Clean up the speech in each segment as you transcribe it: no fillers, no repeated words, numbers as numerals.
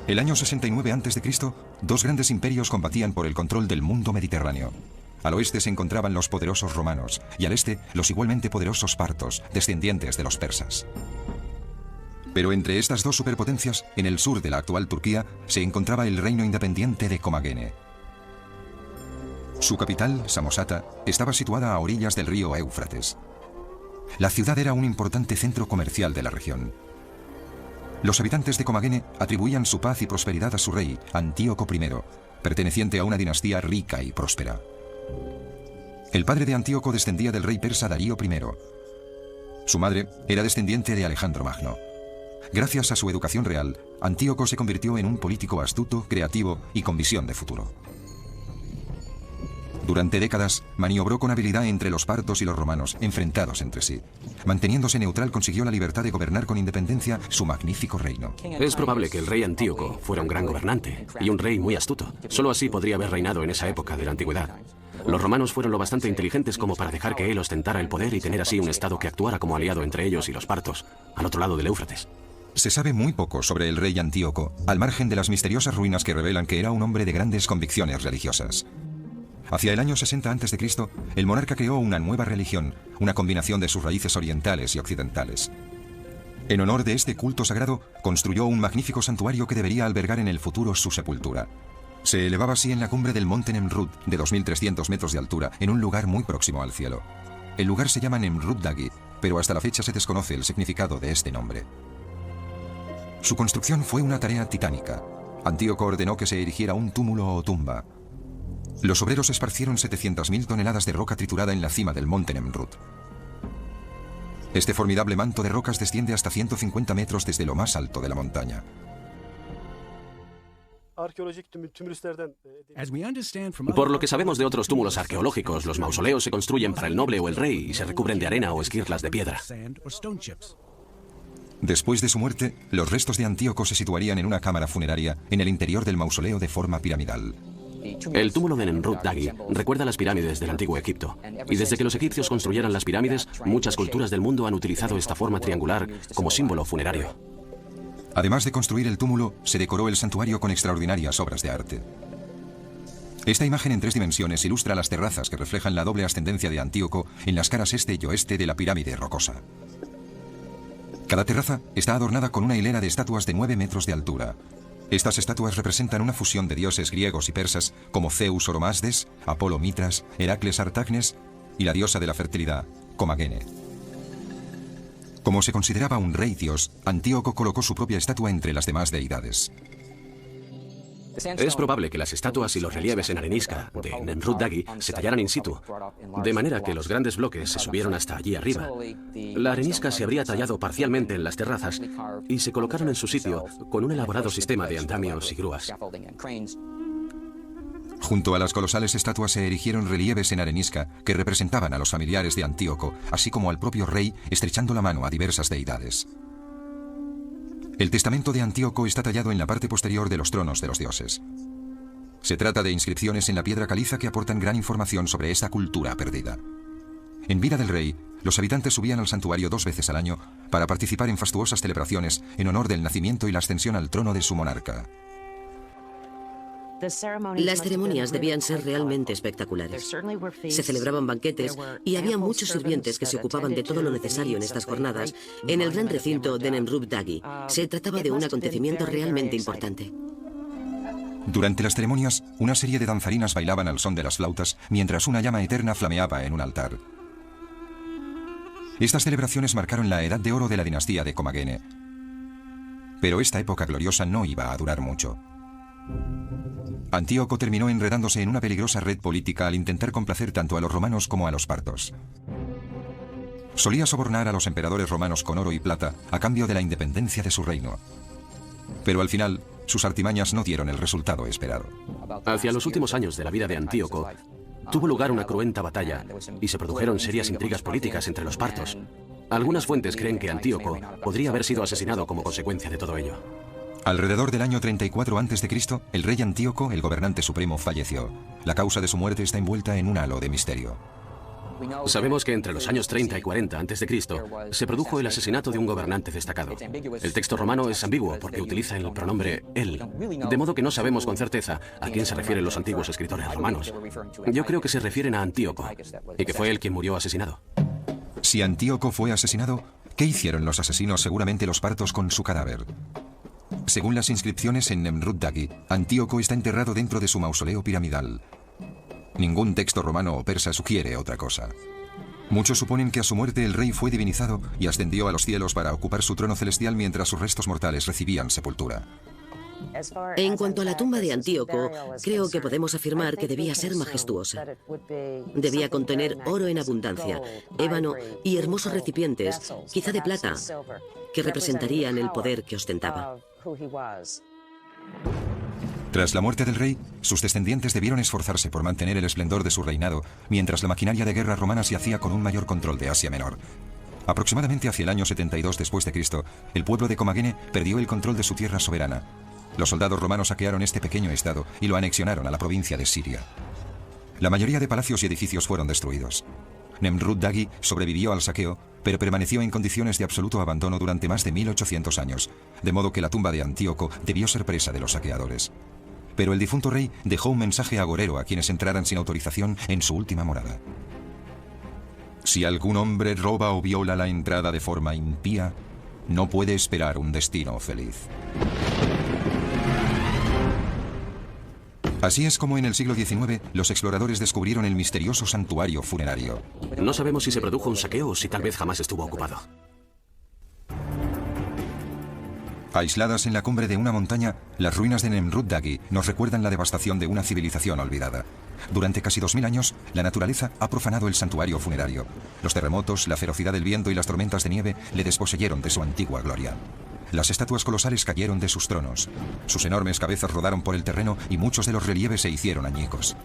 El año 69 a.C., dos grandes imperios combatían por el control del mundo mediterráneo. Al oeste se encontraban los poderosos romanos y al este los igualmente poderosos partos, descendientes de los persas. Pero entre estas dos superpotencias, en el sur de la actual Turquía, se encontraba el reino independiente de Comagene. Su capital, Samosata, estaba situada a orillas del río Éufrates. La ciudad era un importante centro comercial de la región. Los habitantes de Comagene atribuían su paz y prosperidad a su rey, Antíoco I, perteneciente a una dinastía rica y próspera. El padre de Antíoco descendía del rey persa Darío I. Su madre era descendiente de Alejandro Magno. Gracias a su educación real, Antíoco se convirtió en un político astuto, creativo y con visión de futuro. Durante décadas, maniobró con habilidad entre los partos y los romanos, enfrentados entre sí. Manteniéndose neutral, consiguió la libertad de gobernar con independencia su magnífico reino. Es probable que el rey Antíoco fuera un gran gobernante y un rey muy astuto. Solo así podría haber reinado en esa época de la antigüedad. Los romanos fueron lo bastante inteligentes como para dejar que él ostentara el poder y tener así un estado que actuara como aliado entre ellos y los partos, al otro lado del Éufrates. Se sabe muy poco sobre el rey Antíoco, al margen de las misteriosas ruinas que revelan que era un hombre de grandes convicciones religiosas. Hacia el año 60 a.C., el monarca creó una nueva religión, una combinación de sus raíces orientales y occidentales. En honor de este culto sagrado, construyó un magnífico santuario que debería albergar en el futuro su sepultura. Se elevaba así en la cumbre del monte Nemrut, de 2.300 metros de altura, en un lugar muy próximo al cielo. El lugar se llama Nemrut Dagi, pero hasta la fecha se desconoce el significado de este nombre. Su construcción fue una tarea titánica. Antíoco ordenó que se erigiera un túmulo o tumba. Los obreros esparcieron 700.000 toneladas de roca triturada en la cima del monte Nemrut. Este formidable manto de rocas desciende hasta 150 metros desde lo más alto de la montaña. Por lo que sabemos de otros túmulos arqueológicos, los mausoleos se construyen para el noble o el rey y se recubren de arena o esquirlas de piedra. Después de su muerte, los restos de Antíoco se situarían en una cámara funeraria en el interior del mausoleo de forma piramidal. El túmulo de Nemrut Dagi recuerda las pirámides del antiguo Egipto. Y desde que los egipcios construyeran las pirámides, muchas culturas del mundo han utilizado esta forma triangular como símbolo funerario. Además de construir el túmulo, se decoró el santuario con extraordinarias obras de arte. Esta imagen en 3 dimensiones ilustra las terrazas que reflejan la doble ascendencia de Antíoco en las caras este y oeste de la pirámide rocosa. Cada terraza está adornada con una hilera de estatuas de 9 metros de altura. Estas estatuas representan una fusión de dioses griegos y persas como Zeus Oromasdes, Apolo Mitras, Heracles Artagnes y la diosa de la fertilidad, Comagene. Como se consideraba un rey dios, Antíoco colocó su propia estatua entre las demás deidades. Es probable que las estatuas y los relieves en arenisca de Nemrut Dagi se tallaran in situ, de manera que los grandes bloques se subieron hasta allí arriba. La arenisca se habría tallado parcialmente en las terrazas y se colocaron en su sitio con un elaborado sistema de andamios y grúas. Junto a las colosales estatuas se erigieron relieves en arenisca que representaban a los familiares de Antíoco, así como al propio rey estrechando la mano a diversas deidades. El testamento de Antíoco está tallado en la parte posterior de los tronos de los dioses. Se trata de inscripciones en la piedra caliza que aportan gran información sobre esta cultura perdida. En vida del rey, los habitantes subían al santuario 2 veces al año para participar en fastuosas celebraciones en honor del nacimiento y la ascensión al trono de su monarca. Las ceremonias debían ser realmente espectaculares. Se celebraban banquetes y había muchos sirvientes que se ocupaban de todo lo necesario en estas jornadas en el gran recinto de Nemrut Dagi. Se trataba de un acontecimiento realmente importante. Durante las ceremonias, una serie de danzarinas bailaban al son de las flautas mientras una llama eterna flameaba en un altar. Estas celebraciones marcaron la edad de oro de la dinastía de Comagene. Pero esta época gloriosa no iba a durar mucho. Antíoco terminó enredándose en una peligrosa red política al intentar complacer tanto a los romanos como a los partos. Solía sobornar a los emperadores romanos con oro y plata a cambio de la independencia de su reino. Pero al final, sus artimañas no dieron el resultado esperado. Hacia los últimos años de la vida de Antíoco, tuvo lugar una cruenta batalla y se produjeron serias intrigas políticas entre los partos. Algunas fuentes creen que Antíoco podría haber sido asesinado como consecuencia de todo ello. Alrededor del año 34 a.C., el rey Antíoco, el gobernante supremo, falleció. La causa de su muerte está envuelta en un halo de misterio. Sabemos que entre los años 30 y 40 a.C. se produjo el asesinato de un gobernante destacado. El texto romano es ambiguo porque utiliza el pronombre él, de modo que no sabemos con certeza a quién se refieren los antiguos escritores romanos. Yo creo que se refieren a Antíoco, y que fue él quien murió asesinado. Si Antíoco fue asesinado, ¿qué hicieron los asesinos, seguramente los partos, con su cadáver? Según las inscripciones en Nemrut Dagi, Antíoco está enterrado dentro de su mausoleo piramidal. Ningún texto romano o persa sugiere otra cosa. Muchos suponen que a su muerte el rey fue divinizado y ascendió a los cielos para ocupar su trono celestial mientras sus restos mortales recibían sepultura. En cuanto a la tumba de Antíoco, creo que podemos afirmar que debía ser majestuosa. Debía contener oro en abundancia, ébano y hermosos recipientes, quizá de plata, que representarían el poder que ostentaba. Tras la muerte del rey, sus descendientes debieron esforzarse por mantener el esplendor de su reinado, mientras la maquinaria de guerra romana se hacía con un mayor control de Asia Menor. Aproximadamente hacia el año 72 después de Cristo, el pueblo de Comagene perdió el control de su tierra soberana. Los soldados romanos saquearon este pequeño estado y lo anexionaron a la provincia de Siria. La mayoría de palacios y edificios fueron destruidos. Nemrut Dagi sobrevivió al saqueo, pero permaneció en condiciones de absoluto abandono durante más de 1800 años, de modo que la tumba de Antíoco debió ser presa de los saqueadores. Pero el difunto rey dejó un mensaje agorero a quienes entraran sin autorización en su última morada. Si algún hombre roba o viola la entrada de forma impía, no puede esperar un destino feliz. Así es como en el siglo XIX los exploradores descubrieron el misterioso santuario funerario. No sabemos si se produjo un saqueo o si tal vez jamás estuvo ocupado. Aisladas en la cumbre de una montaña, las ruinas de Nemrut Dagi nos recuerdan la devastación de una civilización olvidada. Durante casi 2000 años, la naturaleza ha profanado el santuario funerario. Los terremotos, la ferocidad del viento y las tormentas de nieve le desposeyeron de su antigua gloria. Las estatuas colosales cayeron de sus tronos. Sus enormes cabezas rodaron por el terreno y muchos de los relieves se hicieron añicos.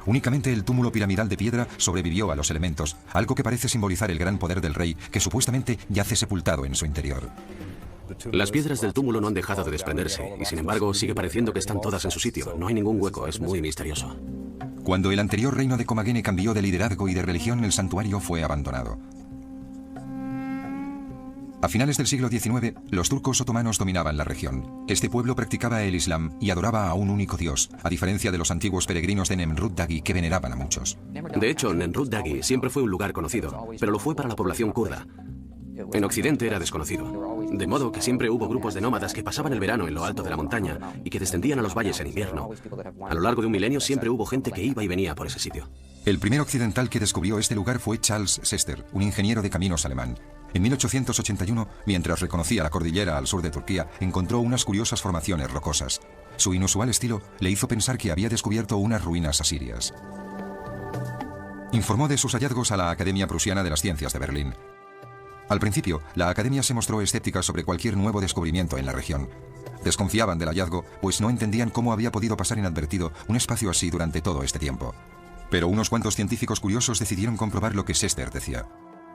Únicamente el túmulo piramidal de piedra sobrevivió a los elementos, algo que parece simbolizar el gran poder del rey, que supuestamente yace sepultado en su interior. Las piedras del túmulo no han dejado de desprenderse y sin embargo sigue pareciendo que están todas en su sitio. No hay ningún hueco, es muy misterioso. Cuando el anterior reino de Comagene cambió de liderazgo y de religión, el santuario fue abandonado. A finales del siglo XIX, los turcos otomanos dominaban la región. Este pueblo practicaba el Islam y adoraba a un único dios, a diferencia de los antiguos peregrinos de Nemrut Dagi que veneraban a muchos. De hecho, Nemrut Dagi siempre fue un lugar conocido, pero lo fue para la población kurda. En Occidente era desconocido, de modo que siempre hubo grupos de nómadas que pasaban el verano en lo alto de la montaña y que descendían a los valles en invierno. A lo largo de un milenio siempre hubo gente que iba y venía por ese sitio. El primer occidental que descubrió este lugar fue Charles Sester, un ingeniero de caminos alemán. En 1881, mientras reconocía la cordillera al sur de Turquía, encontró unas curiosas formaciones rocosas. Su inusual estilo le hizo pensar que había descubierto unas ruinas asirias. Informó de sus hallazgos a la Academia Prusiana de las Ciencias de Berlín. Al principio, la academia se mostró escéptica sobre cualquier nuevo descubrimiento en la región. Desconfiaban del hallazgo, pues no entendían cómo había podido pasar inadvertido un espacio así durante todo este tiempo. Pero unos cuantos científicos curiosos decidieron comprobar lo que Sester decía.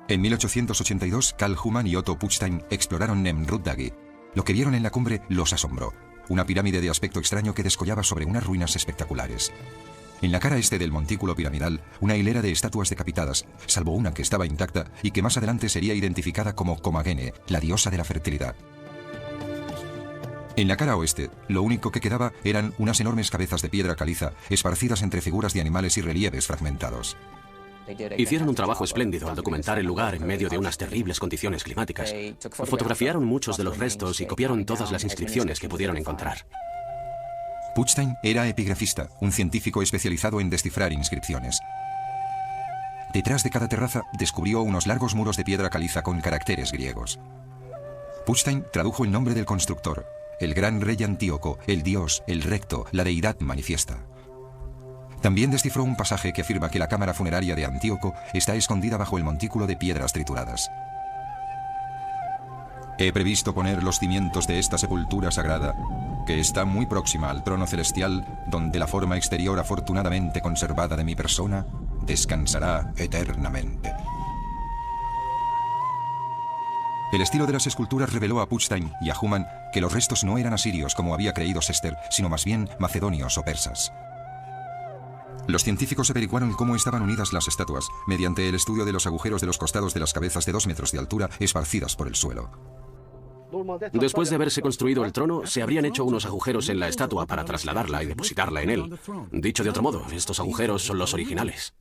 En 1882, Karl Humann y Otto Puchstein exploraron Nemrut Dagi. Lo que vieron en la cumbre los asombró. Una pirámide de aspecto extraño que descollaba sobre unas ruinas espectaculares. En la cara este del montículo piramidal, una hilera de estatuas decapitadas, salvo una que estaba intacta y que más adelante sería identificada como Comagene, la diosa de la fertilidad. En la cara oeste, lo único que quedaba eran unas enormes cabezas de piedra caliza, esparcidas entre figuras de animales y relieves fragmentados. Hicieron un trabajo espléndido al documentar el lugar en medio de unas terribles condiciones climáticas. Fotografiaron muchos de los restos y copiaron todas las inscripciones que pudieron encontrar. Puchstein era epigrafista, un científico especializado en descifrar inscripciones. Detrás de cada terraza descubrió unos largos muros de piedra caliza con caracteres griegos. Puchstein tradujo el nombre del constructor, el gran rey Antíoco, el dios, el recto, la deidad manifiesta. También descifró un pasaje que afirma que la cámara funeraria de Antíoco está escondida bajo el montículo de piedras trituradas. He previsto poner los cimientos de esta sepultura sagrada, que está muy próxima al trono celestial, donde la forma exterior afortunadamente conservada de mi persona descansará eternamente. El estilo de las esculturas reveló a Puchstein y a Humann que los restos no eran asirios como había creído Sester, sino más bien macedonios o persas. Los científicos averiguaron cómo estaban unidas las estatuas mediante el estudio de los agujeros de los costados de las cabezas de 2 metros de altura esparcidas por el suelo. Después de haberse construido el trono, se habrían hecho unos agujeros en la estatua para trasladarla y depositarla en él. Dicho de otro modo, estos agujeros son los originales.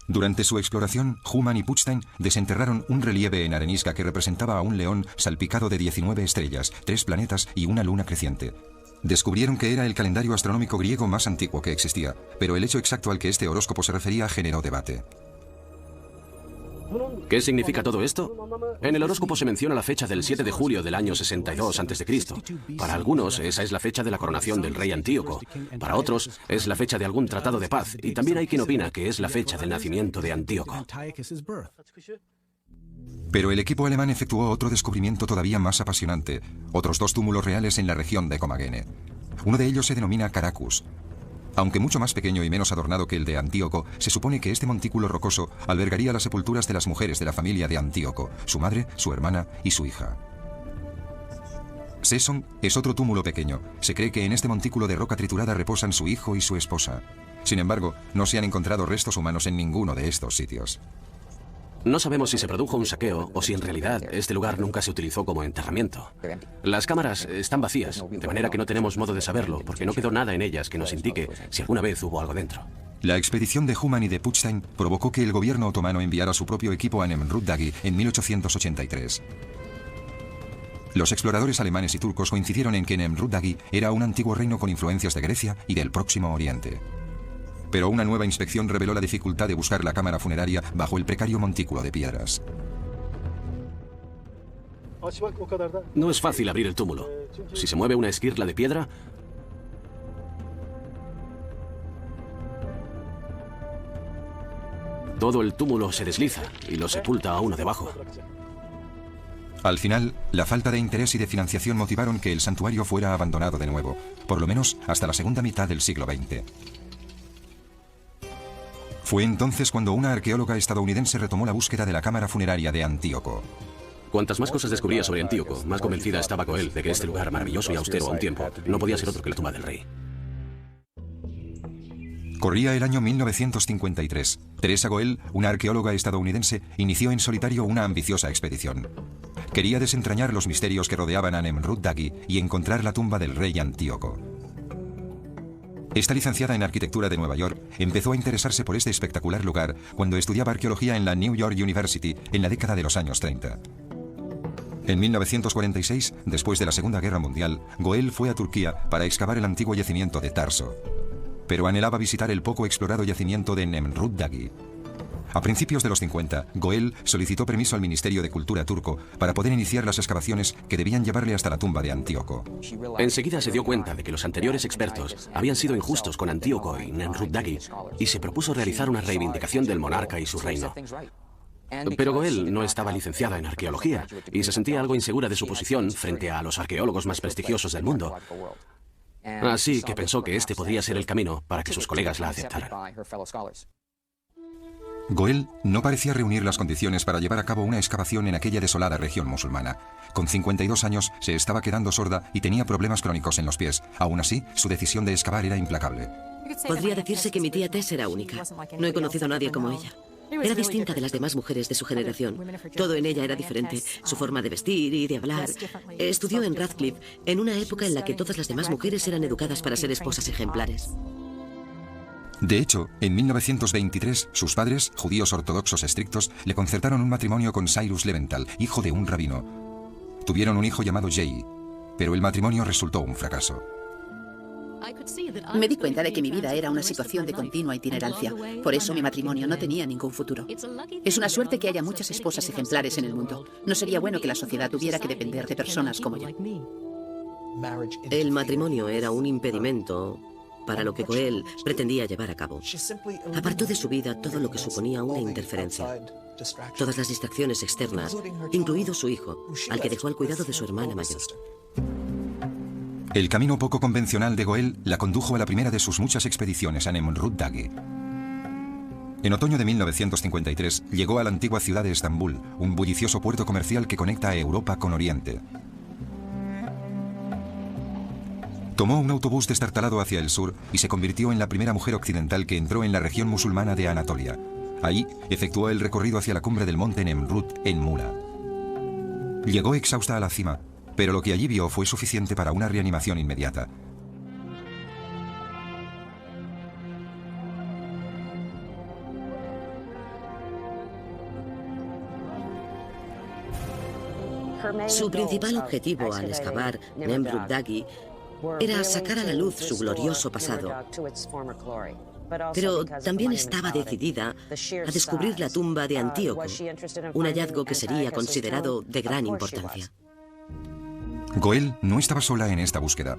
Durante su exploración, Human y Putstein desenterraron un relieve en arenisca que representaba a un león salpicado de 19 estrellas, 3 planetas y una luna creciente. Descubrieron que era el calendario astronómico griego más antiguo que existía, pero el hecho exacto al que este horóscopo se refería generó debate. ¿Qué significa todo esto? En el horóscopo se menciona la fecha del 7 de julio del año 62 a.C. Para algunos, esa es la fecha de la coronación del rey Antíoco. Para otros, es la fecha de algún tratado de paz. Y también hay quien opina que es la fecha del nacimiento de Antíoco. Pero el equipo alemán efectuó otro descubrimiento todavía más apasionante. Otros 2 túmulos reales en la región de Comagene. Uno de ellos se denomina Caracus. Aunque mucho más pequeño y menos adornado que el de Antíoco, se supone que este montículo rocoso albergaría las sepulturas de las mujeres de la familia de Antíoco, su madre, su hermana y su hija. Seson es otro túmulo pequeño. Se cree que en este montículo de roca triturada reposan su hijo y su esposa. Sin embargo, no se han encontrado restos humanos en ninguno de estos sitios. No sabemos si se produjo un saqueo o si en realidad este lugar nunca se utilizó como enterramiento. Las cámaras están vacías, de manera que no tenemos modo de saberlo, porque no quedó nada en ellas que nos indique si alguna vez hubo algo dentro. La expedición de Human y de Putstein provocó que el gobierno otomano enviara su propio equipo a Nemrut Dagi en 1883. Los exploradores alemanes y turcos coincidieron en que Nemrut Dagi era un antiguo reino con influencias de Grecia y del Próximo Oriente. Pero una nueva inspección reveló la dificultad de buscar la cámara funeraria bajo el precario montículo de piedras. No es fácil abrir el túmulo. Si se mueve una esquirla de piedra, todo el túmulo se desliza y lo sepulta a uno debajo. Al final, la falta de interés y de financiación motivaron que el santuario fuera abandonado de nuevo, por lo menos hasta la segunda mitad del siglo XX. Fue entonces cuando una arqueóloga estadounidense retomó la búsqueda de la cámara funeraria de Antíoco. Cuantas más cosas descubría sobre Antíoco, más convencida estaba Goel de que este lugar maravilloso y austero a un tiempo no podía ser otro que la tumba del rey. Corría el año 1953. Teresa Goel, una arqueóloga estadounidense, inició en solitario una ambiciosa expedición. Quería desentrañar los misterios que rodeaban a Nemrut Dagi y encontrar la tumba del rey Antíoco. Esta licenciada en arquitectura de Nueva York empezó a interesarse por este espectacular lugar cuando estudiaba arqueología en la New York University en la década de los años 30. En 1946, después de la Segunda Guerra Mundial, Goel fue a Turquía para excavar el antiguo yacimiento de Tarso. Pero anhelaba visitar el poco explorado yacimiento de Nemrut Dagi. A principios de los 50, Goel solicitó permiso al Ministerio de Cultura turco para poder iniciar las excavaciones que debían llevarle hasta la tumba de Antíoco. Enseguida se dio cuenta de que los anteriores expertos habían sido injustos con Antíoco y Nemrut Dagi y se propuso realizar una reivindicación del monarca y su reino. Pero Goel no estaba licenciada en arqueología y se sentía algo insegura de su posición frente a los arqueólogos más prestigiosos del mundo. Así que pensó que este podría ser el camino para que sus colegas la aceptaran. Goel no parecía reunir las condiciones para llevar a cabo una excavación en aquella desolada región musulmana. Con 52 años se estaba quedando sorda y tenía problemas crónicos en los pies. Aún así, su decisión de excavar era implacable. Podría decirse que mi tía Tess era única. No he conocido a nadie como ella. Era distinta de las demás mujeres de su generación. Todo en ella era diferente. Su forma de vestir y de hablar. Estudió en Radcliffe en una época en la que todas las demás mujeres eran educadas para ser esposas ejemplares. De hecho, en 1923, sus padres, judíos ortodoxos estrictos, le concertaron un matrimonio con Cyrus Leventhal, hijo de un rabino. Tuvieron un hijo llamado Jay, pero el matrimonio resultó un fracaso. Me di cuenta de que mi vida era una situación de continua itinerancia. Por eso mi matrimonio no tenía ningún futuro. Es una suerte que haya muchas esposas ejemplares en el mundo. No sería bueno que la sociedad tuviera que depender de personas como yo. El matrimonio era un impedimento para lo que Goel pretendía llevar a cabo. Apartó de su vida todo lo que suponía una interferencia. Todas las distracciones externas, incluido su hijo, al que dejó al cuidado de su hermana mayor. El camino poco convencional de Goel la condujo a la primera de sus muchas expediciones a Nemrut Dagi. En otoño de 1953 llegó a la antigua ciudad de Estambul, un bullicioso puerto comercial que conecta a Europa con Oriente. Tomó un autobús destartalado hacia el sur y se convirtió en la primera mujer occidental que entró en la región musulmana de Anatolia. Ahí efectuó el recorrido hacia la cumbre del monte Nemrut en Mula. Llegó exhausta a la cima, pero lo que allí vio fue suficiente para una reanimación inmediata. Su principal objetivo al excavar Nemrut Dagi era sacar a la luz su glorioso pasado, pero también estaba decidida a descubrir la tumba de Antíoco, un hallazgo que sería considerado de gran importancia. Goel no estaba sola en esta búsqueda.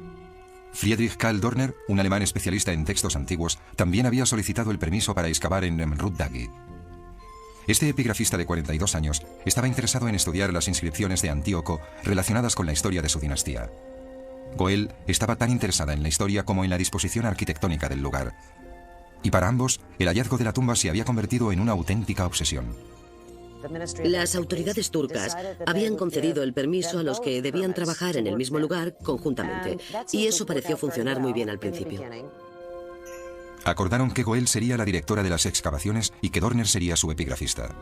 Friedrich Karl Dorner, un alemán especialista en textos antiguos, también había solicitado el permiso para excavar en Nemrut Dagi. Este epigrafista de 42 años estaba interesado en estudiar las inscripciones de Antíoco relacionadas con la historia de su dinastía. Goel estaba tan interesada en la historia como en la disposición arquitectónica del lugar. Y para ambos, el hallazgo de la tumba se había convertido en una auténtica obsesión. Las autoridades turcas habían concedido el permiso a los que debían trabajar en el mismo lugar conjuntamente, y eso pareció funcionar muy bien al principio. Acordaron que Goel sería la directora de las excavaciones y que Dorner sería su epigrafista.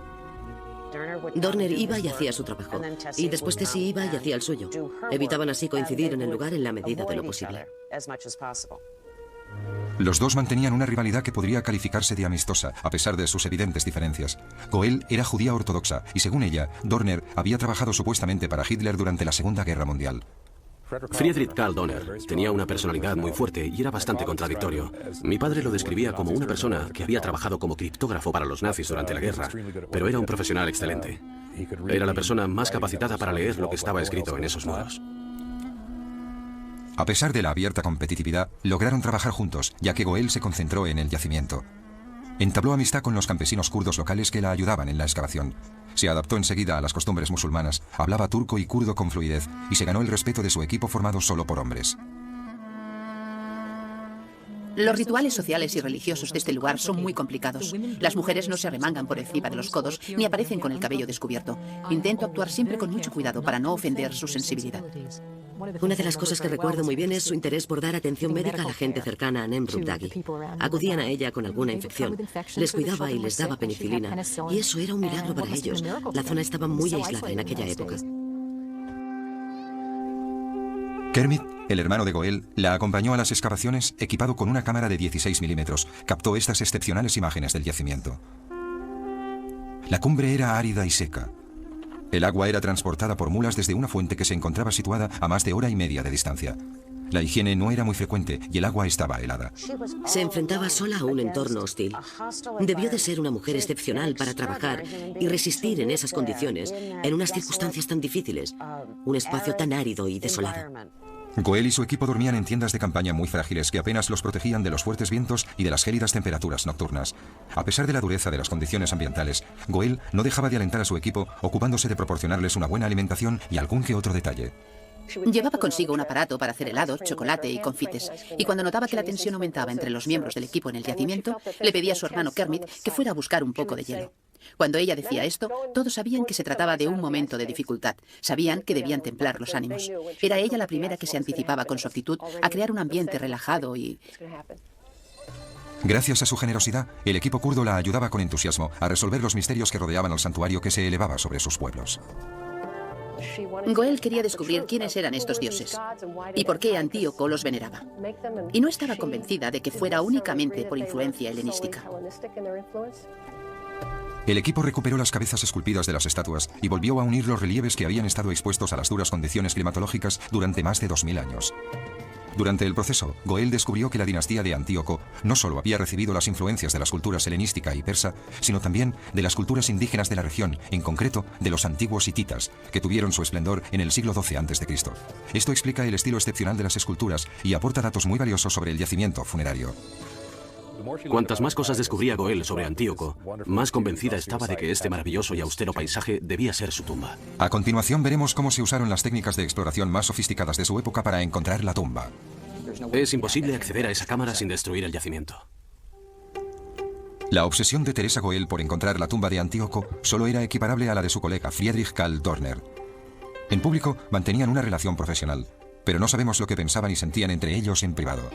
Dorner iba y hacía su trabajo, y después Tessie iba y hacía el suyo. Evitaban así coincidir en el lugar en la medida de lo posible. Los dos mantenían una rivalidad que podría calificarse de amistosa, a pesar de sus evidentes diferencias. Goel era judía ortodoxa y, según ella, Dorner había trabajado supuestamente para Hitler durante la Segunda Guerra Mundial. Friedrich Karl Dorner tenía una personalidad muy fuerte y era bastante contradictorio. Mi padre lo describía como una persona que había trabajado como criptógrafo para los nazis durante la guerra, pero era un profesional excelente. Era la persona más capacitada para leer lo que estaba escrito en esos muros. A pesar de la abierta competitividad, lograron trabajar juntos, ya que Goel se concentró en el yacimiento. Entabló amistad con los campesinos kurdos locales que la ayudaban en la excavación. Se adaptó enseguida a las costumbres musulmanas, hablaba turco y kurdo con fluidez y se ganó el respeto de su equipo formado solo por hombres. Los rituales sociales y religiosos de este lugar son muy complicados. Las mujeres no se arremangan por encima de los codos ni aparecen con el cabello descubierto. Intento actuar siempre con mucho cuidado para no ofender su sensibilidad. Una de las cosas que recuerdo muy bien es su interés por dar atención médica a la gente cercana a Nemrut Dagi. Acudían a ella con alguna infección, les cuidaba y les daba penicilina, y eso era un milagro para ellos. La zona estaba muy aislada en aquella época. Kermit, el hermano de Goel, la acompañó a las excavaciones equipado con una cámara de 16 milímetros. Captó estas excepcionales imágenes del yacimiento. La cumbre era árida y seca. El agua era transportada por mulas desde una fuente que se encontraba situada a más de hora y media de distancia. La higiene no era muy frecuente y el agua estaba helada. Se enfrentaba sola a un entorno hostil. Debió de ser una mujer excepcional para trabajar y resistir en esas condiciones, en unas circunstancias tan difíciles, un espacio tan árido y desolado. Goel y su equipo dormían en tiendas de campaña muy frágiles que apenas los protegían de los fuertes vientos y de las gélidas temperaturas nocturnas. A pesar de la dureza de las condiciones ambientales, Goel no dejaba de alentar a su equipo, ocupándose de proporcionarles una buena alimentación y algún que otro detalle. Llevaba consigo un aparato para hacer helados, chocolate y confites, y cuando notaba que la tensión aumentaba entre los miembros del equipo en el yacimiento, le pedía a su hermano Kermit que fuera a buscar un poco de hielo. Cuando ella decía esto, todos sabían que se trataba de un momento de dificultad. Sabían que debían templar los ánimos. Era ella la primera que se anticipaba con su actitud a crear un ambiente relajado y... Gracias a su generosidad, el equipo kurdo la ayudaba con entusiasmo a resolver los misterios que rodeaban al santuario que se elevaba sobre sus pueblos. Goel quería descubrir quiénes eran estos dioses y por qué Antíoco los veneraba. Y no estaba convencida de que fuera únicamente por influencia helenística. El equipo recuperó las cabezas esculpidas de las estatuas y volvió a unir los relieves que habían estado expuestos a las duras condiciones climatológicas durante más de 2000 años. Durante el proceso, Goel descubrió que la dinastía de Antíoco no solo había recibido las influencias de las culturas helenística y persa, sino también de las culturas indígenas de la región, en concreto de los antiguos hititas, que tuvieron su esplendor en el siglo XII a.C. Esto explica el estilo excepcional de las esculturas y aporta datos muy valiosos sobre el yacimiento funerario. Cuantas más cosas descubría Goel sobre Antíoco, más convencida estaba de que este maravilloso y austero paisaje debía ser su tumba. A continuación veremos cómo se usaron las técnicas de exploración más sofisticadas de su época para encontrar la tumba. Es imposible acceder a esa cámara sin destruir el yacimiento. La obsesión de Teresa Goel por encontrar la tumba de Antíoco solo era equiparable a la de su colega Friedrich Karl Dorner. En público mantenían una relación profesional. pero no sabemos lo que pensaban y sentían entre ellos en privado.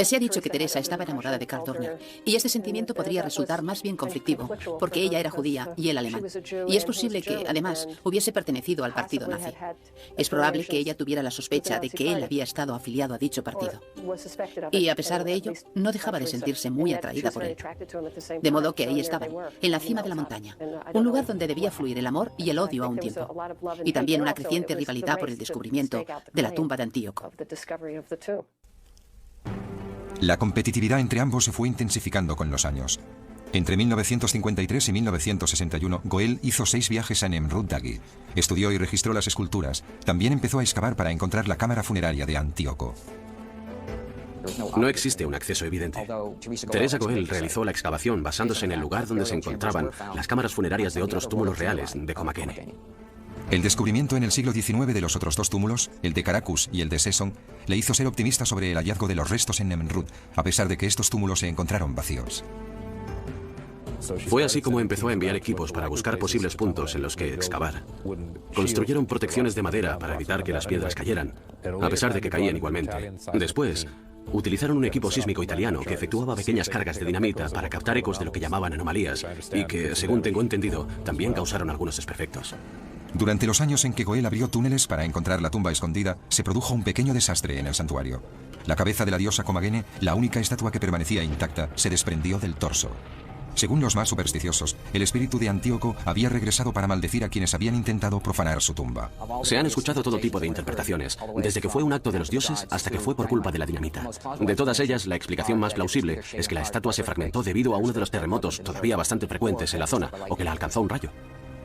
Se ha dicho que Teresa estaba enamorada de Karl Dorner, y este sentimiento podría resultar más bien conflictivo, porque ella era judía y él alemán. Y es posible que, además, hubiese pertenecido al partido nazi. Es probable que ella tuviera la sospecha de que él había estado afiliado a dicho partido. Y a pesar de ello, no dejaba de sentirse muy atraída por él. De modo que ahí estaban, en la cima de la montaña, un lugar donde debía fluir el amor y el odio a un tiempo. Y también una creciente rivalidad por el descubrimiento de la tumba de Antíoco. La competitividad entre ambos se fue intensificando con los años. Entre 1953 y 1961, Goel hizo 6 viajes a Nemrut Dagi. Estudió y registró las esculturas. También empezó a excavar para encontrar la cámara funeraria de Antíoco. No existe un acceso evidente. Teresa Goel realizó la excavación basándose en el lugar donde se encontraban las cámaras funerarias de otros túmulos reales de Comakene. El descubrimiento en el siglo XIX de los otros 2 túmulos, el de Caracus y el de Sesson, le hizo ser optimista sobre el hallazgo de los restos en Nemrut, a pesar de que estos túmulos se encontraron vacíos. Fue así como empezó a enviar equipos para buscar posibles puntos en los que excavar. Construyeron protecciones de madera para evitar que las piedras cayeran, a pesar de que caían igualmente. Después, utilizaron un equipo sísmico italiano que efectuaba pequeñas cargas de dinamita para captar ecos de lo que llamaban anomalías y que, según tengo entendido, también causaron algunos desperfectos. Durante los años en que Goel abrió túneles para encontrar la tumba escondida, se produjo un pequeño desastre en el santuario. La cabeza de la diosa Commagene, la única estatua que permanecía intacta, se desprendió del torso. Según los más supersticiosos, el espíritu de Antíoco había regresado para maldecir a quienes habían intentado profanar su tumba. Se han escuchado todo tipo de interpretaciones, desde que fue un acto de los dioses hasta que fue por culpa de la dinamita. De todas ellas, la explicación más plausible es que la estatua se fragmentó debido a uno de los terremotos todavía bastante frecuentes en la zona, o que la alcanzó un rayo.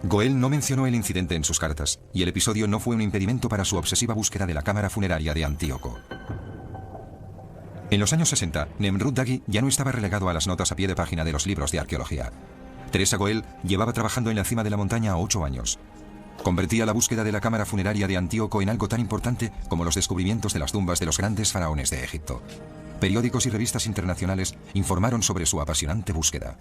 Goel no mencionó el incidente en sus cartas, y el episodio no fue un impedimento para su obsesiva búsqueda de la cámara funeraria de Antíoco. En los años 60, Nemrut Dagi ya no estaba relegado a las notas a pie de página de los libros de arqueología. Teresa Goel llevaba trabajando en la cima de la montaña 8 años. Convertía la búsqueda de la cámara funeraria de Antíoco en algo tan importante como los descubrimientos de las tumbas de los grandes faraones de Egipto. Periódicos y revistas internacionales informaron sobre su apasionante búsqueda.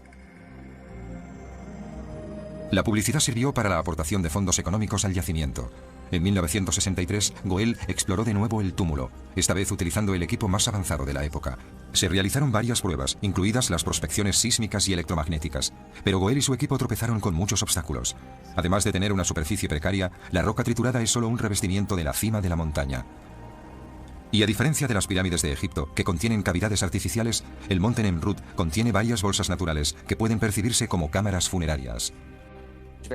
La publicidad sirvió para la aportación de fondos económicos al yacimiento. En 1963, Goel exploró de nuevo el túmulo, esta vez utilizando el equipo más avanzado de la época. Se realizaron varias pruebas, incluidas las prospecciones sísmicas y electromagnéticas, pero Goel y su equipo tropezaron con muchos obstáculos. Además de tener una superficie precaria, la roca triturada es solo un revestimiento de la cima de la montaña. Y a diferencia de las pirámides de Egipto, que contienen cavidades artificiales, el monte Nemrut contiene varias bolsas naturales que pueden percibirse como cámaras funerarias.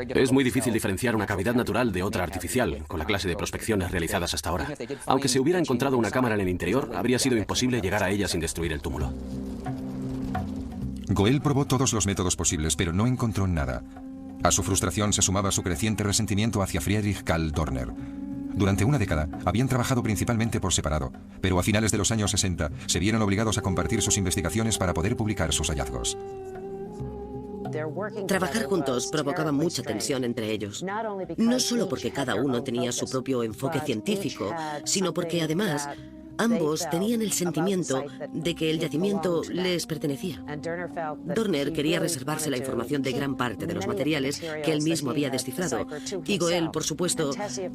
Es muy difícil diferenciar una cavidad natural de otra artificial, con la clase de prospecciones realizadas hasta ahora. Aunque se hubiera encontrado una cámara en el interior, habría sido imposible llegar a ella sin destruir el túmulo. Goel probó todos los métodos posibles, pero no encontró nada. A su frustración se sumaba su creciente resentimiento hacia Friedrich Karl Dorner. Durante una década habían trabajado principalmente por separado, pero a finales de los años 60 se vieron obligados a compartir sus investigaciones para poder publicar sus hallazgos. Trabajar juntos provocaba mucha tensión entre ellos, no solo porque cada uno tenía su propio enfoque científico, sino porque además ambos tenían el sentimiento de que el yacimiento les pertenecía. Dorner quería reservarse la información de gran parte de los materiales que él mismo había descifrado, y Goel, por supuesto,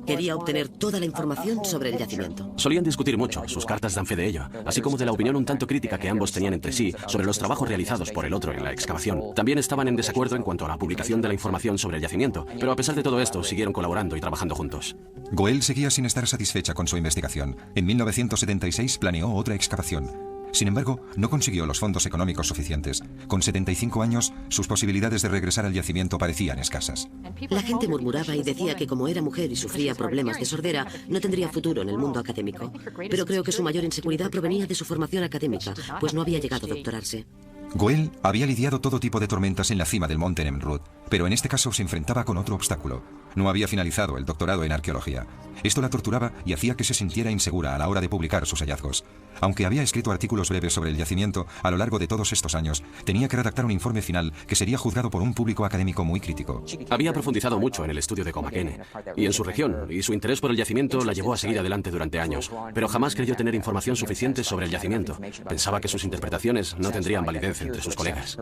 quería obtener toda la información sobre el yacimiento. Solían discutir mucho, sus cartas dan fe de ello, así como de la opinión un tanto crítica que ambos tenían entre sí sobre los trabajos realizados por el otro en la excavación. También estaban en desacuerdo en cuanto a la publicación de la información sobre el yacimiento, pero a pesar de todo esto, siguieron colaborando y trabajando juntos. Goel seguía sin estar satisfecha con su investigación. En 1976 planeó otra excavación. Sin embargo, no consiguió los fondos económicos suficientes. Con 75 años, sus posibilidades de regresar al yacimiento parecían escasas. La gente murmuraba y decía que como era mujer y sufría problemas de sordera, no tendría futuro en el mundo académico. Pero creo que su mayor inseguridad provenía de su formación académica, pues no había llegado a doctorarse. Goel había lidiado todo tipo de tormentas en la cima del monte Nemrut, pero en este caso se enfrentaba con otro obstáculo. No había finalizado el doctorado en arqueología. Esto la torturaba y hacía que se sintiera insegura a la hora de publicar sus hallazgos. Aunque había escrito artículos breves sobre el yacimiento a lo largo de todos estos años, tenía que redactar un informe final que sería juzgado por un público académico muy crítico. Había profundizado mucho en el estudio de Comakene y en su región, y su interés por el yacimiento la llevó a seguir adelante durante años, pero jamás creyó tener información suficiente sobre el yacimiento. Pensaba que sus interpretaciones no tendrían validez entre sus colegas.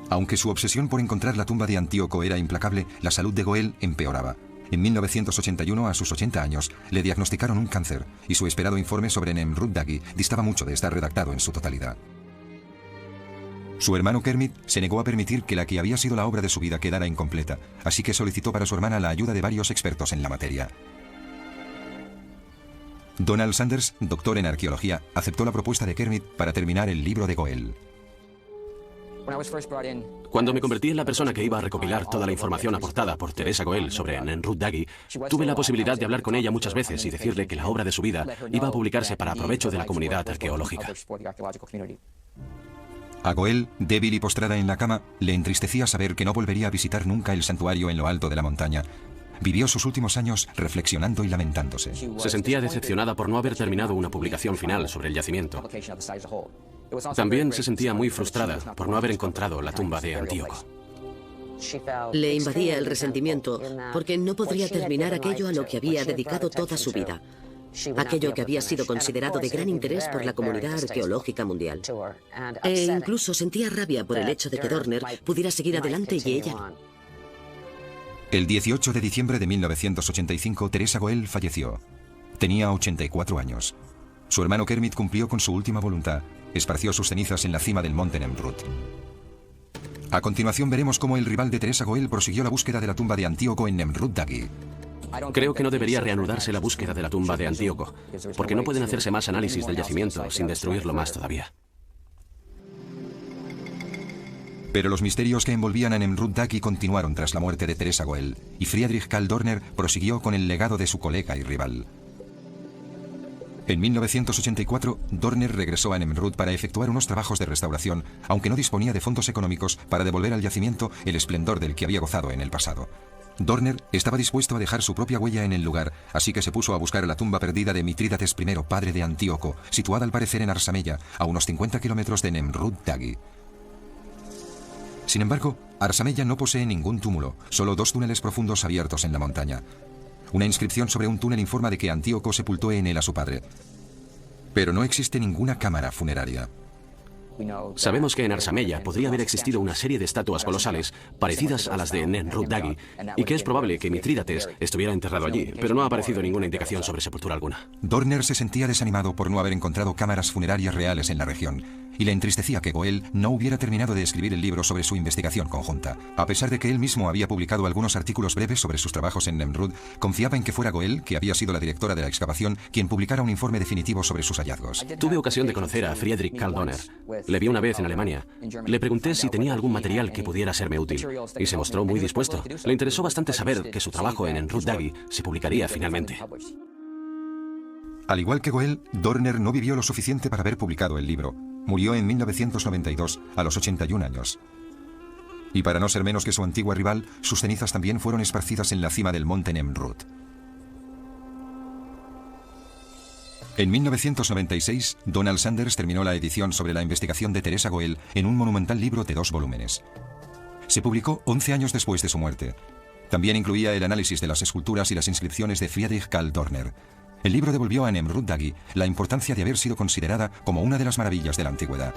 Aunque su obsesión por encontrar la tumba de Antíoco era implacable, la salud de Goel empeoraba. En 1981, a sus 80 años, le diagnosticaron un cáncer y su esperado informe sobre Nemrut Dagi distaba mucho de estar redactado en su totalidad. Su hermano Kermit se negó a permitir que la que había sido la obra de su vida quedara incompleta, así que solicitó para su hermana la ayuda de varios expertos en la materia. Donald Sanders, doctor en arqueología, aceptó la propuesta de Kermit para terminar el libro de Goel. Cuando me convertí en la persona que iba a recopilar toda la información aportada por Teresa Goel sobre Nemrut Dagi, tuve la posibilidad de hablar con ella muchas veces y decirle que la obra de su vida iba a publicarse para provecho de la comunidad arqueológica. A Goel, débil y postrada en la cama, le entristecía saber que no volvería a visitar nunca el santuario en lo alto de la montaña. Vivió sus últimos años reflexionando y lamentándose. Se sentía decepcionada por no haber terminado una publicación final sobre el yacimiento. También se sentía muy frustrada por no haber encontrado la tumba de Antíoco. Le invadía el resentimiento porque no podría terminar aquello a lo que había dedicado toda su vida. Aquello que había sido considerado de gran interés por la comunidad arqueológica mundial. E incluso sentía rabia por el hecho de que Dorner pudiera seguir adelante y ella no. El 18 de diciembre de 1985, Teresa Goel falleció. Tenía 84 años. Su hermano Kermit cumplió con su última voluntad. Esparció sus cenizas en la cima del monte Nemrut. A continuación veremos cómo el rival de Teresa Goel prosiguió la búsqueda de la tumba de Antíoco en Nemrut Dagi. Creo que no debería reanudarse la búsqueda de la tumba de Antíoco, porque no pueden hacerse más análisis del yacimiento sin destruirlo más todavía. Pero los misterios que envolvían a Nemrut Dagi continuaron tras la muerte de Teresa Goel, y Friedrich Karl Dorner prosiguió con el legado de su colega y rival. En 1984, Dorner regresó a Nemrut para efectuar unos trabajos de restauración, aunque no disponía de fondos económicos para devolver al yacimiento el esplendor del que había gozado en el pasado. Dorner estaba dispuesto a dejar su propia huella en el lugar, así que se puso a buscar la tumba perdida de Mitrídates I, padre de Antíoco, situada al parecer en Arsamella, a unos 50 kilómetros de Nemrut Dagi. Sin embargo, Arsamella no posee ningún túmulo, solo 2 túneles profundos abiertos en la montaña. Una inscripción sobre un túnel informa de que Antíoco sepultó en él a su padre. Pero no existe ninguna cámara funeraria. Sabemos que en Arsamella podría haber existido una serie de estatuas colosales parecidas a las de Nemrut Dagi, y que es probable que Mitrídates estuviera enterrado allí, pero no ha aparecido ninguna indicación sobre sepultura alguna. Dorner se sentía desanimado por no haber encontrado cámaras funerarias reales en la región, y le entristecía que Goel no hubiera terminado de escribir el libro sobre su investigación conjunta. A pesar de que él mismo había publicado algunos artículos breves sobre sus trabajos en Nemrut, confiaba en que fuera Goel, que había sido la directora de la excavación, quien publicara un informe definitivo sobre sus hallazgos. Tuve ocasión de conocer a Friedrich Karl Dorner. Le vi una vez en Alemania. Le pregunté si tenía algún material que pudiera serme útil, y se mostró muy dispuesto. Le interesó bastante saber que su trabajo en Nemrut Dagi se publicaría finalmente. Al igual que Goel, Dorner no vivió lo suficiente para haber publicado el libro. Murió en 1992, a los 81 años. Y para no ser menos que su antigua rival, sus cenizas también fueron esparcidas en la cima del monte Nemrut. En 1996, Donald Sanders terminó la edición sobre la investigación de Teresa Goel en un monumental libro de 2 volúmenes. Se publicó 11 años después de su muerte. También incluía el análisis de las esculturas y las inscripciones de Friedrich Karl Dorner. El libro devolvió a Nemrut Dagi la importancia de haber sido considerada como una de las maravillas de la antigüedad.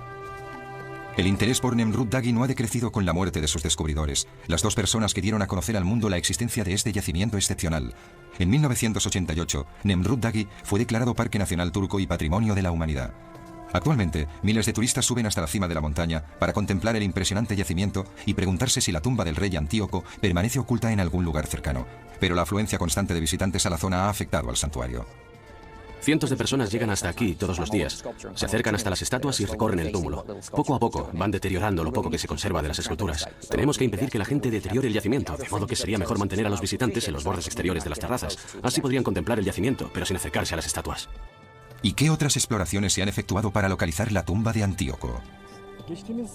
El interés por Nemrut Dagi no ha decrecido con la muerte de sus descubridores, las 2 personas que dieron a conocer al mundo la existencia de este yacimiento excepcional. En 1988, Nemrut Dagi fue declarado Parque Nacional Turco y Patrimonio de la Humanidad. Actualmente, miles de turistas suben hasta la cima de la montaña para contemplar el impresionante yacimiento y preguntarse si la tumba del rey Antíoco permanece oculta en algún lugar cercano. Pero la afluencia constante de visitantes a la zona ha afectado al santuario. Cientos de personas llegan hasta aquí todos los días. Se acercan hasta las estatuas y recorren el túmulo. Poco a poco van deteriorando lo poco que se conserva de las esculturas. Tenemos que impedir que la gente deteriore el yacimiento, de modo que sería mejor mantener a los visitantes en los bordes exteriores de las terrazas. Así podrían contemplar el yacimiento, pero sin acercarse a las estatuas. ¿Y qué otras exploraciones se han efectuado para localizar la tumba de Antíoco?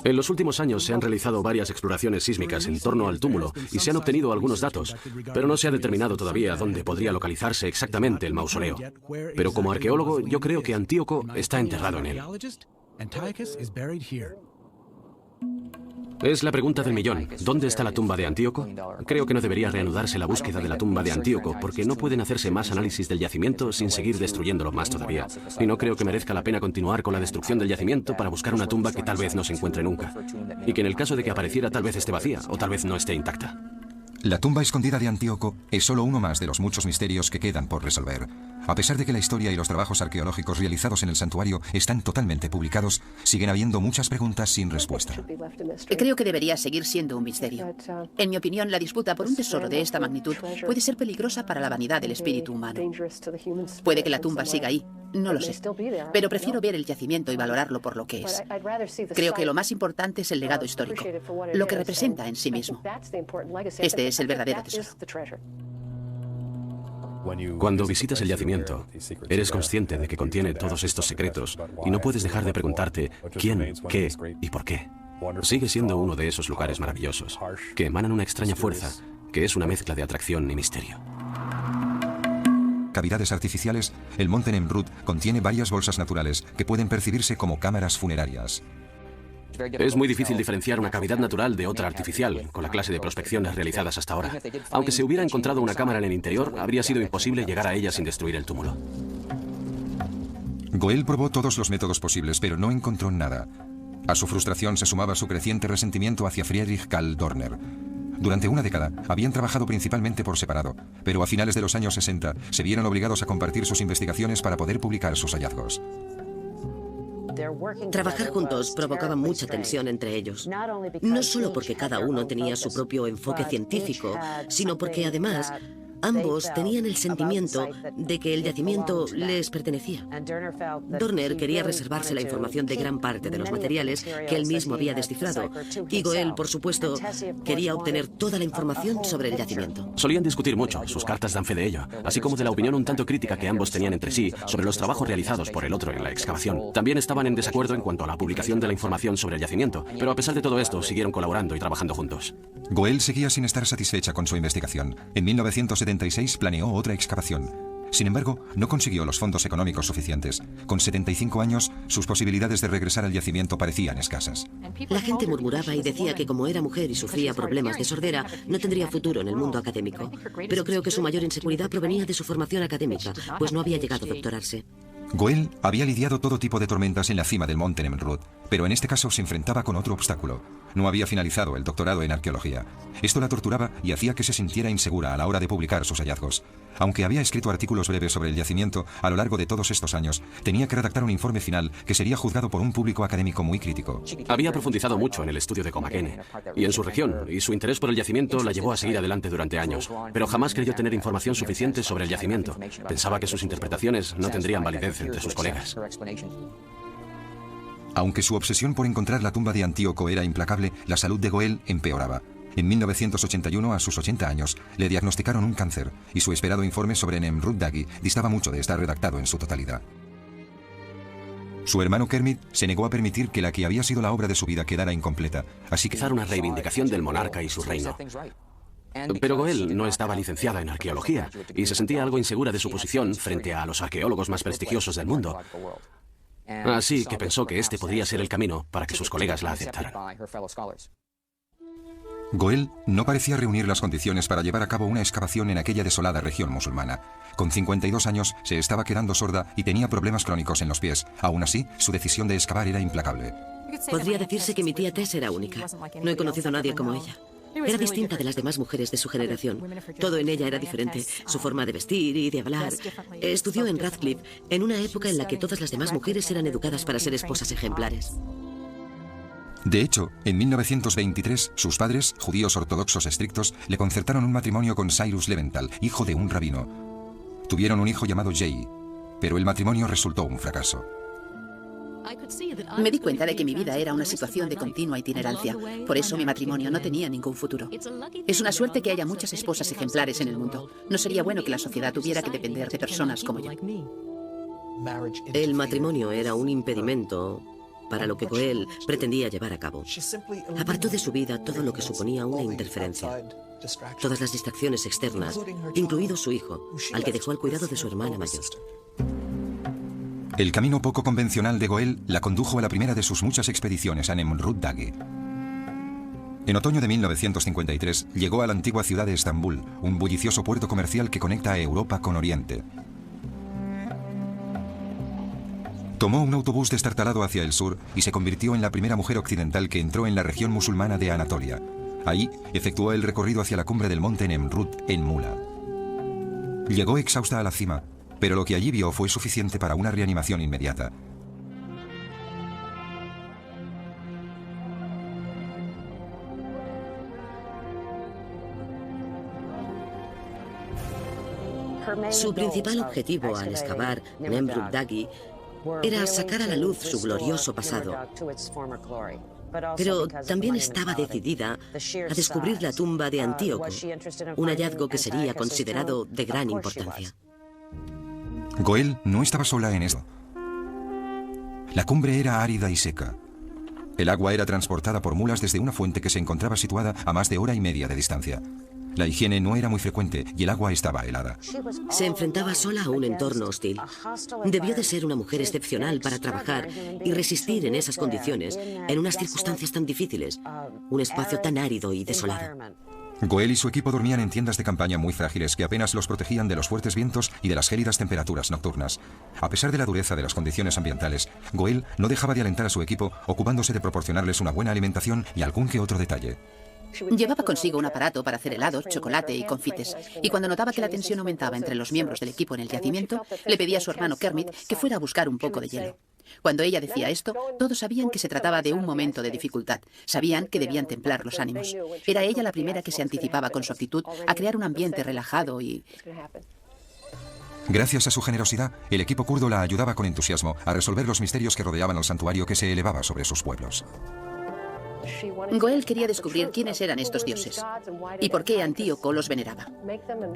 En los últimos años se han realizado varias exploraciones sísmicas en torno al túmulo y se han obtenido algunos datos, pero no se ha determinado todavía dónde podría localizarse exactamente el mausoleo. Pero como arqueólogo, yo creo que Antíoco está enterrado en él. Es la pregunta del millón. ¿Dónde está la tumba de Antíoco? Creo que no debería reanudarse la búsqueda de la tumba de Antíoco, porque no pueden hacerse más análisis del yacimiento sin seguir destruyéndolo más todavía. Y no creo que merezca la pena continuar con la destrucción del yacimiento para buscar una tumba que tal vez no se encuentre nunca. Y que en el caso de que apareciera tal vez esté vacía o tal vez no esté intacta. La tumba escondida de Antíoco es solo uno más de los muchos misterios que quedan por resolver. A pesar de que la historia y los trabajos arqueológicos realizados en el santuario están totalmente publicados, siguen habiendo muchas preguntas sin respuesta. Creo que debería seguir siendo un misterio. En mi opinión, la disputa por un tesoro de esta magnitud puede ser peligrosa para la vanidad del espíritu humano. Puede que la tumba siga ahí, no lo sé. Pero prefiero ver el yacimiento y valorarlo por lo que es. Creo que lo más importante es el legado histórico, lo que representa en sí mismo. Este es el verdadero tesoro. Cuando visitas el yacimiento, eres consciente de que contiene todos estos secretos y no puedes dejar de preguntarte quién, qué y por qué. Sigue siendo uno de esos lugares maravillosos, que emanan una extraña fuerza, que es una mezcla de atracción y misterio. Cavidades artificiales, el monte Nemrut contiene varias bolsas naturales que pueden percibirse como cámaras funerarias. Es muy difícil diferenciar una cavidad natural de otra artificial, con la clase de prospecciones realizadas hasta ahora. Aunque se hubiera encontrado una cámara en el interior, habría sido imposible llegar a ella sin destruir el túmulo. Goel probó todos los métodos posibles, pero no encontró nada. A su frustración se sumaba su creciente resentimiento hacia Friedrich Karl Dorner. Durante una década habían trabajado principalmente por separado, pero a finales de los años 60 se vieron obligados a compartir sus investigaciones para poder publicar sus hallazgos. Trabajar juntos provocaba mucha tensión entre ellos. No solo porque cada uno tenía su propio enfoque científico, sino porque además ambos tenían el sentimiento de que el yacimiento les pertenecía. Dorner quería reservarse la información de gran parte de los materiales que él mismo había descifrado, y Goel, por supuesto, quería obtener toda la información sobre el yacimiento. Solían discutir mucho, sus cartas dan fe de ello, así como de la opinión un tanto crítica que ambos tenían entre sí sobre los trabajos realizados por el otro en la excavación. También estaban en desacuerdo en cuanto a la publicación de la información sobre el yacimiento, pero a pesar de todo esto, siguieron colaborando y trabajando juntos. Goel seguía sin estar satisfecha con su investigación. En 1976 planeó otra excavación. Sin embargo, no consiguió los fondos económicos suficientes. Con 75 años, sus posibilidades de regresar al yacimiento parecían escasas. La gente murmuraba y decía que como era mujer y sufría problemas de sordera, no tendría futuro en el mundo académico. Pero creo que su mayor inseguridad provenía de su formación académica, pues no había llegado a doctorarse. Goel había lidiado todo tipo de tormentas en la cima del monte Nemrut, pero en este caso se enfrentaba con otro obstáculo. No había finalizado el doctorado en arqueología. Esto la torturaba y hacía que se sintiera insegura a la hora de publicar sus hallazgos. Aunque había escrito artículos breves sobre el yacimiento a lo largo de todos estos años, tenía que redactar un informe final que sería juzgado por un público académico muy crítico. Había profundizado mucho en el estudio de Comagene y en su región, y su interés por el yacimiento la llevó a seguir adelante durante años, pero jamás creyó tener información suficiente sobre el yacimiento. Pensaba que sus interpretaciones no tendrían validez entre sus colegas. Aunque su obsesión por encontrar la tumba de Antíoco era implacable, la salud de Goel empeoraba. En 1981, a sus 80 años, le diagnosticaron un cáncer y su esperado informe sobre Nemrut Dagi distaba mucho de estar redactado en su totalidad. Su hermano Kermit se negó a permitir que la que había sido la obra de su vida quedara incompleta, así que... Una reivindicación del monarca y su reino. Pero Goel no estaba licenciada en arqueología y se sentía algo insegura de su posición frente a los arqueólogos más prestigiosos del mundo. Así que pensó que este podría ser el camino para que sus colegas la aceptaran. Goel no parecía reunir las condiciones para llevar a cabo una excavación en aquella desolada región musulmana. Con 52 años se estaba quedando sorda y tenía problemas crónicos en los pies. Aún así, su decisión de excavar era implacable. Podría decirse que mi tía Tess era única. No he conocido a nadie como ella. Era distinta de las demás mujeres de su generación. Todo en ella era diferente. Su forma de vestir y de hablar. Estudió en Radcliffe, en una época en la que todas las demás mujeres eran educadas para ser esposas ejemplares. De hecho, en 1923, sus padres, judíos ortodoxos estrictos, le concertaron un matrimonio con Cyrus Leventhal, hijo de un rabino. Tuvieron un hijo llamado Jay, pero el matrimonio resultó un fracaso. Me di cuenta de que mi vida era una situación de continua itinerancia. Por eso mi matrimonio no tenía ningún futuro. Es una suerte que haya muchas esposas ejemplares en el mundo. No sería bueno que la sociedad tuviera que depender de personas como yo. El matrimonio era un impedimento para lo que Goel pretendía llevar a cabo. Apartó de su vida todo lo que suponía una interferencia. Todas las distracciones externas, incluido su hijo, al que dejó al cuidado de su hermana mayor. El camino poco convencional de Goel la condujo a la primera de sus muchas expediciones a Nemrut Dagi. En otoño de 1953 llegó a la antigua ciudad de Estambul, un bullicioso puerto comercial que conecta a Europa con Oriente. Tomó un autobús destartalado hacia el sur y se convirtió en la primera mujer occidental que entró en la región musulmana de Anatolia. Ahí efectuó el recorrido hacia la cumbre del monte Nemrut en mula. Llegó exhausta a la cima, pero lo que allí vio fue suficiente para una reanimación inmediata. Su principal objetivo al excavar Nemrut Dagi era sacar a la luz su glorioso pasado, pero también estaba decidida a descubrir la tumba de Antíoco, un hallazgo que sería considerado de gran importancia. Goel no estaba sola en esto. La cumbre era árida y seca. El agua era transportada por mulas desde una fuente que se encontraba situada a más de hora y media de distancia. La higiene no era muy frecuente y el agua estaba helada. Se enfrentaba sola a un entorno hostil. Debió de ser una mujer excepcional para trabajar y resistir en esas condiciones, en unas circunstancias tan difíciles, un espacio tan árido y desolado. Goel y su equipo dormían en tiendas de campaña muy frágiles que apenas los protegían de los fuertes vientos y de las gélidas temperaturas nocturnas. A pesar de la dureza de las condiciones ambientales, Goel no dejaba de alentar a su equipo, ocupándose de proporcionarles una buena alimentación y algún que otro detalle. Llevaba consigo un aparato para hacer helados, chocolate y confites, y cuando notaba que la tensión aumentaba entre los miembros del equipo en el yacimiento, le pedía a su hermano Kermit que fuera a buscar un poco de hielo. Cuando ella decía esto, todos sabían que se trataba de un momento de dificultad. Sabían que debían templar los ánimos. Era ella la primera que se anticipaba con su actitud a crear un ambiente relajado y... Gracias a su generosidad, el equipo kurdo la ayudaba con entusiasmo a resolver los misterios que rodeaban al santuario que se elevaba sobre sus pueblos. Goel quería descubrir quiénes eran estos dioses y por qué Antíoco los veneraba.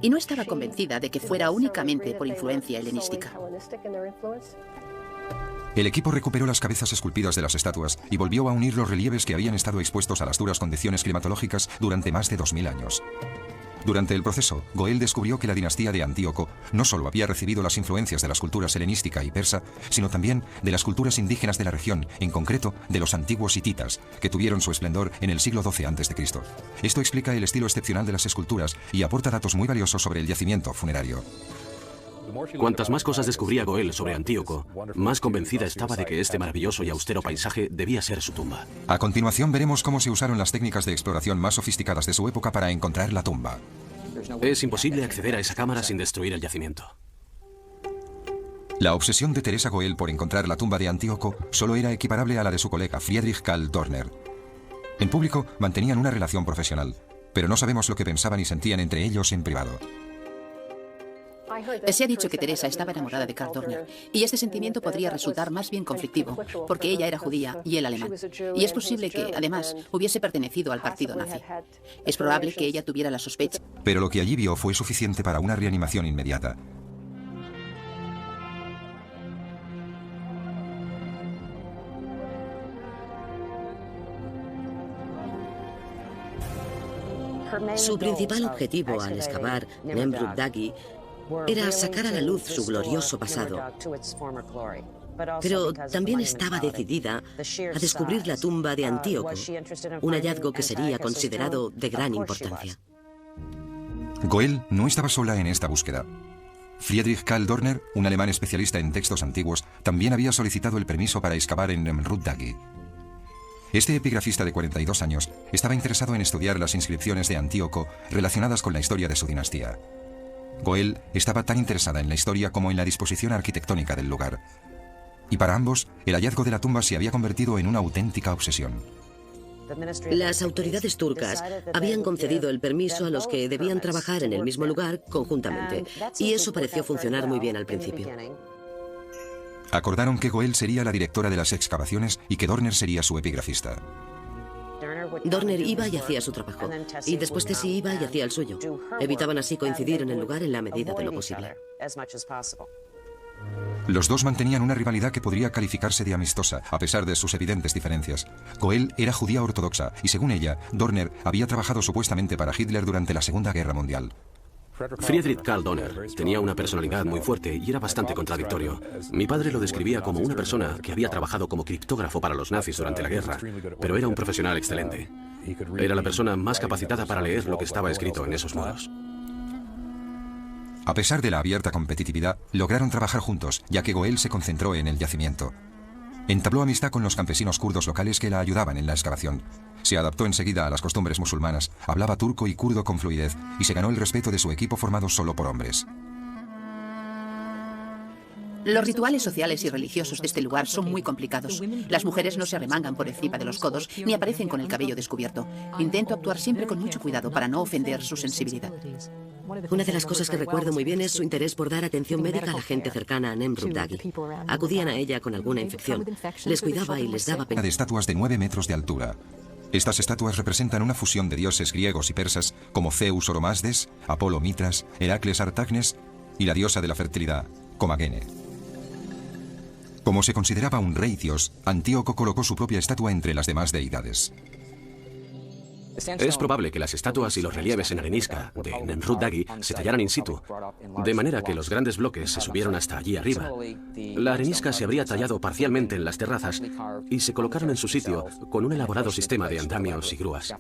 Y no estaba convencida de que fuera únicamente por influencia helenística. El equipo recuperó las cabezas esculpidas de las estatuas y volvió a unir los relieves que habían estado expuestos a las duras condiciones climatológicas durante más de 2000 años. Durante el proceso, Goel descubrió que la dinastía de Antíoco no solo había recibido las influencias de las culturas helenística y persa, sino también de las culturas indígenas de la región, en concreto de los antiguos hititas, que tuvieron su esplendor en el siglo XII a.C. Esto explica el estilo excepcional de las esculturas y aporta datos muy valiosos sobre el yacimiento funerario. Cuantas más cosas descubría Goel sobre Antíoco, más convencida estaba de que este maravilloso y austero paisaje debía ser su tumba. A continuación veremos cómo se usaron las técnicas de exploración más sofisticadas de su época para encontrar la tumba. Es imposible acceder a esa cámara sin destruir el yacimiento. La obsesión de Teresa Goel por encontrar la tumba de Antíoco solo era equiparable a la de su colega Friedrich Karl Dorner. En público mantenían una relación profesional, pero no sabemos lo que pensaban y sentían entre ellos en privado. Se ha dicho que Teresa estaba enamorada de Karl Dorner, y este sentimiento podría resultar más bien conflictivo, porque ella era judía y él alemán. Y es posible que, además, hubiese pertenecido al partido nazi. Es probable que ella tuviera la sospecha. Pero lo que allí vio fue suficiente para una reanimación inmediata. Su principal objetivo al excavar Nemrut Dagi era sacar a la luz su glorioso pasado, pero también estaba decidida a descubrir la tumba de Antíoco, un hallazgo que sería considerado de gran importancia. Goel no estaba sola en esta búsqueda. Friedrich Karl Dorner, un alemán especialista en textos antiguos, también había solicitado el permiso para excavar en Nemrut Dagi. Este epigrafista de 42 años estaba interesado en estudiar las inscripciones de Antíoco relacionadas con la historia de su dinastía. Goel estaba tan interesada en la historia como en la disposición arquitectónica del lugar. Y para ambos, el hallazgo de la tumba se había convertido en una auténtica obsesión. Las autoridades turcas habían concedido el permiso a los que debían trabajar en el mismo lugar conjuntamente, y eso pareció funcionar muy bien al principio. Acordaron que Goel sería la directora de las excavaciones y que Dorner sería su epigrafista. Dorner iba y hacía su trabajo, y después Tessie iba y hacía el suyo. Evitaban así coincidir en el lugar en la medida de lo posible. Los dos mantenían una rivalidad que podría calificarse de amistosa, a pesar de sus evidentes diferencias. Goel era judía ortodoxa, y según ella, Dorner había trabajado supuestamente para Hitler durante la Segunda Guerra Mundial. Friedrich Karl Dorner tenía una personalidad muy fuerte y era bastante contradictorio. Mi padre lo describía como una persona que había trabajado como criptógrafo para los nazis durante la guerra, pero era un profesional excelente. Era la persona más capacitada para leer lo que estaba escrito en esos muros. A pesar de la abierta competitividad, lograron trabajar juntos, ya que Goel se concentró en el yacimiento. Entabló amistad con los campesinos kurdos locales que la ayudaban en la excavación. Se adaptó enseguida a las costumbres musulmanas, hablaba turco y kurdo con fluidez y se ganó el respeto de su equipo formado solo por hombres. Los rituales sociales y religiosos de este lugar son muy complicados. Las mujeres no se arremangan por encima de los codos ni aparecen con el cabello descubierto. Intento actuar siempre con mucho cuidado para no ofender su sensibilidad. Una de las cosas que recuerdo muy bien es su interés por dar atención médica a la gente cercana a Nemrut Dagi. Acudían a ella con alguna infección. Les cuidaba y les daba De estatuas de 9 metros de altura. Estas estatuas representan una fusión de dioses griegos y persas como Zeus Oromasdes, Apolo Mitras, Heracles Artagnes y la diosa de la fertilidad, Comagene. Como se consideraba un rey dios, Antíoco colocó su propia estatua entre las demás deidades. Es probable que las estatuas y los relieves en arenisca de Nemrut Dagi se tallaran in situ, de manera que los grandes bloques se subieron hasta allí arriba. La arenisca se habría tallado parcialmente en las terrazas y se colocaron en su sitio con un elaborado sistema de andamios y grúas.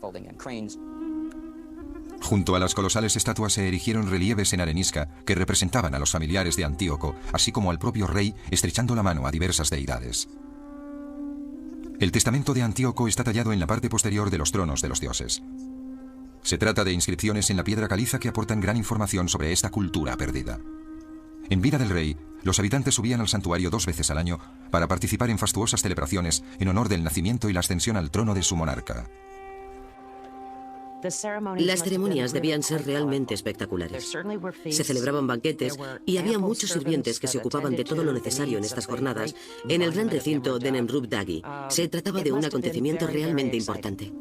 Junto a las colosales estatuas se erigieron relieves en arenisca que representaban a los familiares de Antíoco, así como al propio rey estrechando la mano a diversas deidades. El testamento de Antíoco está tallado en la parte posterior de los tronos de los dioses. Se trata de inscripciones en la piedra caliza que aportan gran información sobre esta cultura perdida. En vida del rey, los habitantes subían al santuario 2 veces al año para participar en fastuosas celebraciones en honor del nacimiento y la ascensión al trono de su monarca. Las ceremonias debían ser realmente espectaculares. Se celebraban banquetes y había muchos sirvientes que se ocupaban de todo lo necesario en estas jornadas en el gran recinto de Nemrut Dagi. Se trataba de un acontecimiento realmente importante.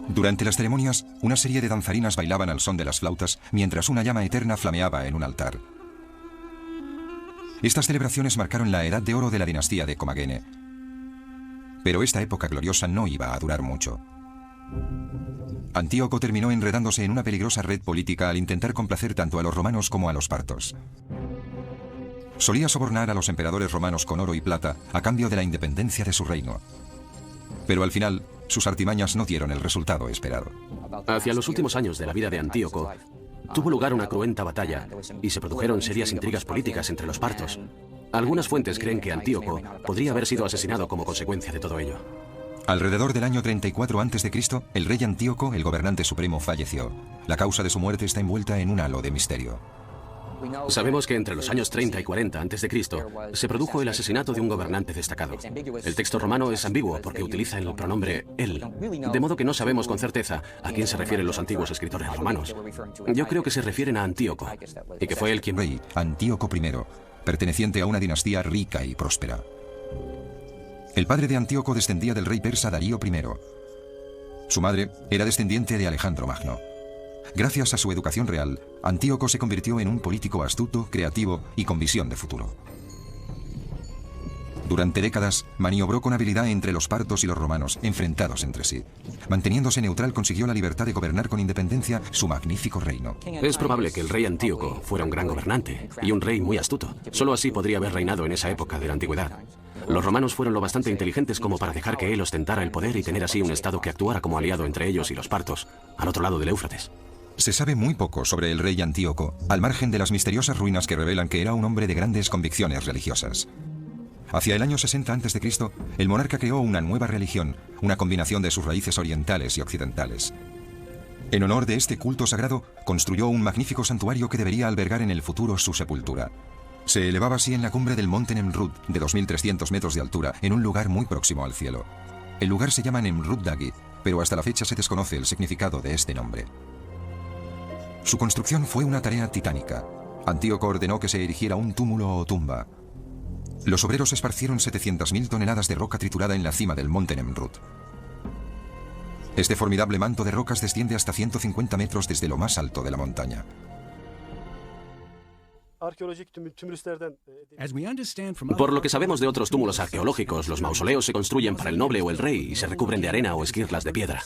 Durante las ceremonias, una serie de danzarinas bailaban al son de las flautas mientras una llama eterna flameaba en un altar. Estas celebraciones marcaron la edad de oro de la dinastía de Comagene. Pero esta época gloriosa no iba a durar mucho. Antíoco terminó enredándose en una peligrosa red política al intentar complacer tanto a los romanos como a los partos. Solía sobornar a los emperadores romanos con oro y plata a cambio de la independencia de su reino. Pero al final, sus artimañas no dieron el resultado esperado. Hacia los últimos años de la vida de Antíoco, tuvo lugar una cruenta batalla y se produjeron serias intrigas políticas entre los partos. Algunas fuentes creen que Antíoco podría haber sido asesinado como consecuencia de todo ello. Alrededor del año 34 a.C., el rey Antíoco, el gobernante supremo, falleció. La causa de su muerte está envuelta en un halo de misterio. Sabemos que entre los años 30 y 40 a.C. se produjo el asesinato de un gobernante destacado. El texto romano es ambiguo porque utiliza el pronombre él, de modo que no sabemos con certeza a quién se refieren los antiguos escritores romanos. Yo creo que se refieren a Antíoco, y que fue él quien... Rey Antíoco I, perteneciente a una dinastía rica y próspera. El padre de Antíoco descendía del rey persa Darío I. Su madre era descendiente de Alejandro Magno. Gracias a su educación real, Antíoco se convirtió en un político astuto, creativo y con visión de futuro. Durante décadas, maniobró con habilidad entre los partos y los romanos, enfrentados entre sí. Manteniéndose neutral, consiguió la libertad de gobernar con independencia su magnífico reino. Es probable que el rey Antíoco fuera un gran gobernante y un rey muy astuto. Solo así podría haber reinado en esa época de la antigüedad. Los romanos fueron lo bastante inteligentes como para dejar que él ostentara el poder y tener así un estado que actuara como aliado entre ellos y los partos, al otro lado del Éufrates. Se sabe muy poco sobre el rey Antíoco, al margen de las misteriosas ruinas que revelan que era un hombre de grandes convicciones religiosas. Hacia el año 60 a.C., el monarca creó una nueva religión, una combinación de sus raíces orientales y occidentales. En honor de este culto sagrado, construyó un magnífico santuario que debería albergar en el futuro su sepultura. Se elevaba así en la cumbre del monte Nemrut, de 2.300 metros de altura, en un lugar muy próximo al cielo. El lugar se llama Nemrut Dagi, pero hasta la fecha se desconoce el significado de este nombre. Su construcción fue una tarea titánica. Antíoco ordenó que se erigiera un túmulo o tumba. Los obreros esparcieron 700.000 toneladas de roca triturada en la cima del monte Nemrut. Este formidable manto de rocas desciende hasta 150 metros desde lo más alto de la montaña. Por lo que sabemos de otros túmulos arqueológicos, los mausoleos se construyen para el noble o el rey y se recubren de arena o esquirlas de piedra.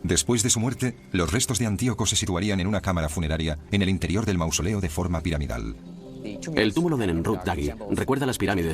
Después de su muerte, los restos de Antíoco se situarían en una cámara funeraria en el interior del mausoleo de forma piramidal. El túmulo de Nemrut Dagi recuerda las pirámides